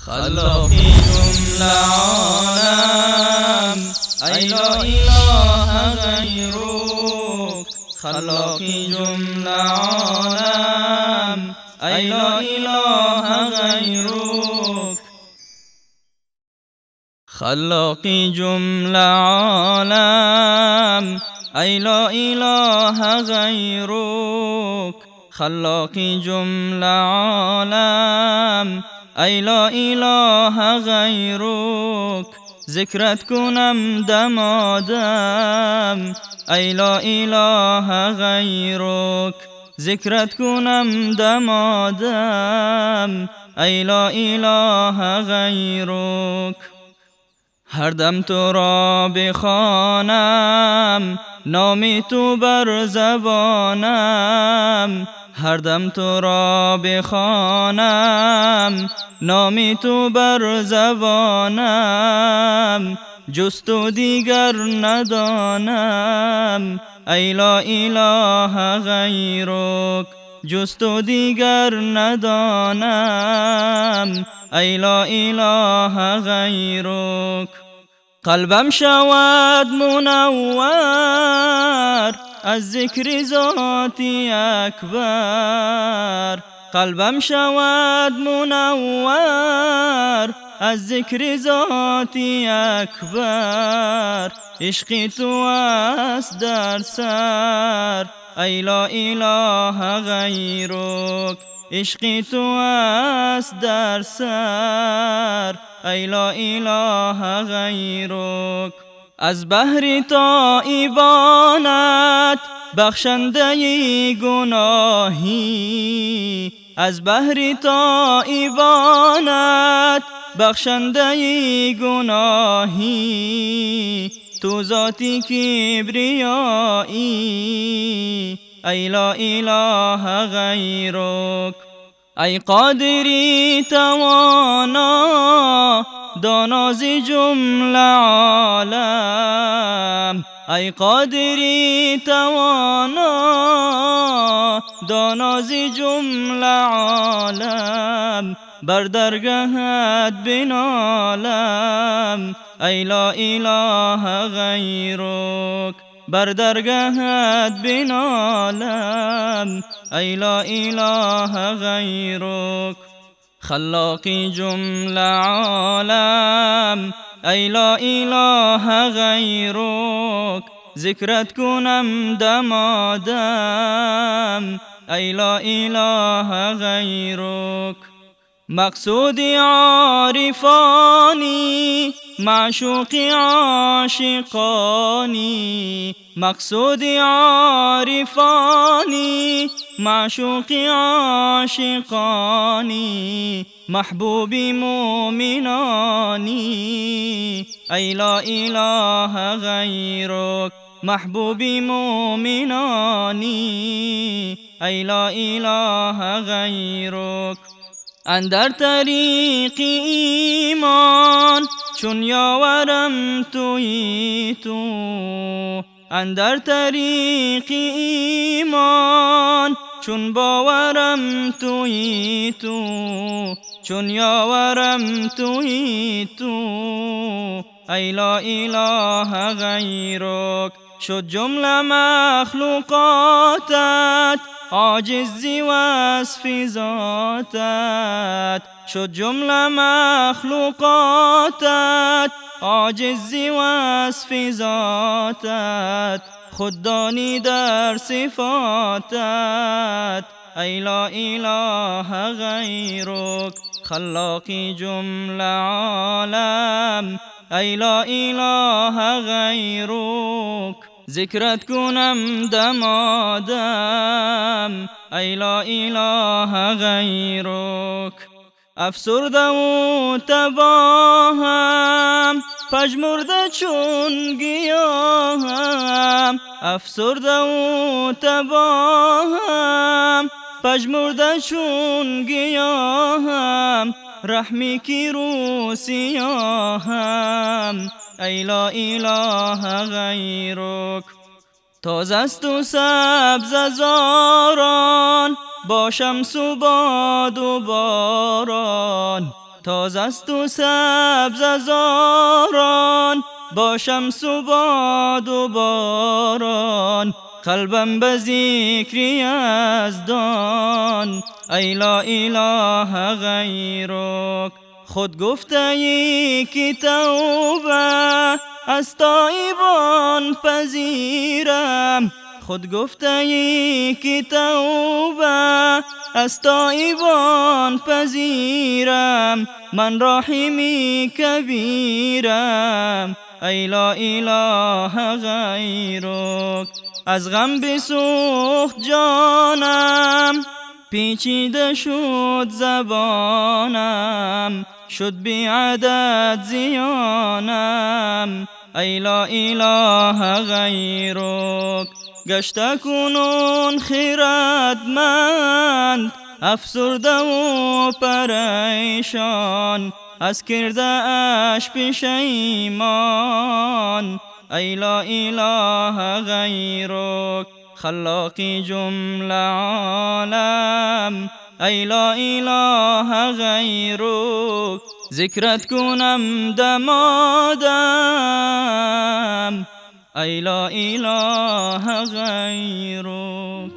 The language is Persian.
خلاقی جمله عالم ای لا اله غیرک، خلاقی جمله عالم ای لا اله غیرک، خلاقی جمله عالم ای لا اله غیرک، خلاقی جمله عالم ای لا اله غیرک، ذکرت کنم دمادم ای لا اله غیرک، ذکرت کنم دمادم ای لا اله غیرک. هر دم تو را بخوانم نام تو بر زبانم، هر دم تو را بخوانم نام تو بر زبانم، جز تو دیگر ندانم ای لا اله غیرک، جز تو دیگر ندانم ای لا اله غیرک. قلبم شود منور از ذکر ذاتی اکبر، قلبم شود منور از ذکر ذاتی اکبر، عشق تو است در سر ای لا اله غیرک، عشق تو است در سر ای لا اله غیرک. از بحر تائبانت بخشنده گناهی، از بحر تائبانت بخشنده گناهی، تو ذاتی کبریایی ای لا اله غیرک. ای قادری توانا دانا ز جمله عالم، ای قادری توانا دانا ز جمله عالم، بر درگهت بنالم ای لا اله غیرک، بر درگهت بنالم ای لا اله غیرک. خلاقی جمله عالم ای لا اله غیرک، ذکرت کنم دمادم ای لا اله غیرک. مقصود عارفانی معشوق عاشقانی، مقصود عارفانی معشوق عاشقانی، محبوب مؤمنانی ای لا اله غیرک، محبوب مؤمنانی ای لا اله غیرک. اندر طریق ایمان چون یاورم تویی تو، اندر طریق ایمان چون باورم تویی تو، چون یاورم تویی تو ای لا اله غیرک. شد جمله مخلوقاتت عاجز ز وصف ذاتت، شد جمله مخلوقاتت عاجز ز وصف ذاتت، خود دانی در صفاتت ای لا اله غیرک. خلاقی جمله عالم ای لا اله غیرک، ذکرت کنم دمادم ای لا اله غیرک. افسرده و تباهم پژمرده چون گیاهم، افسرده و تباهم پژمرده چون گیاهم، رحمی کی رو سیاهم ای لا اله غیرک. تازه است و سبز زاران با شمس و باد و باران، تازه است و سبز از آران، با شمس و باد و باران. قلبم به ذکر یزدان، ای لا اله غیرک. خود گفته ای که توبه از تائبان پذیرم، خود گفته ای که توبه از تائبان پذیرم. من راحمی کبیرم، ای لا اله غیرک. از غم بسوخت جانم، پیچیده شد زبانم، شد بی عدد زیانم، ای لا اله غیرک. گشته کنون خیرتمند، افسرده و پریشان، از کرده اش پشیمان، ای لا اله غیرک. خلاقی جمله عالم، ای لا اله غیرک. ذکرت کنم دمادم، ای لا اله غیرک.